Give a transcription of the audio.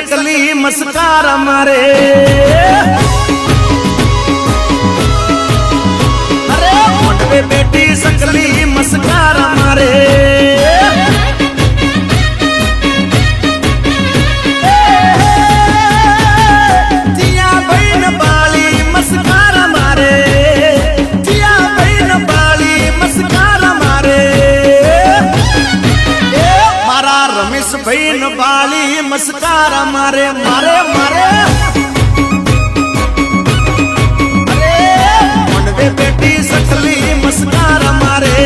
सकली मस्कार मारे अरे मोटवे बेटी सकली मस्कार मारे जिया बहन बाली मस्कार मारे जिया बहन बाली मस्कार मारे मारा रमेश बहन बाली मस्कार मारे मारे मारे अरे मोटवे बेटी सकली मस्कार मारे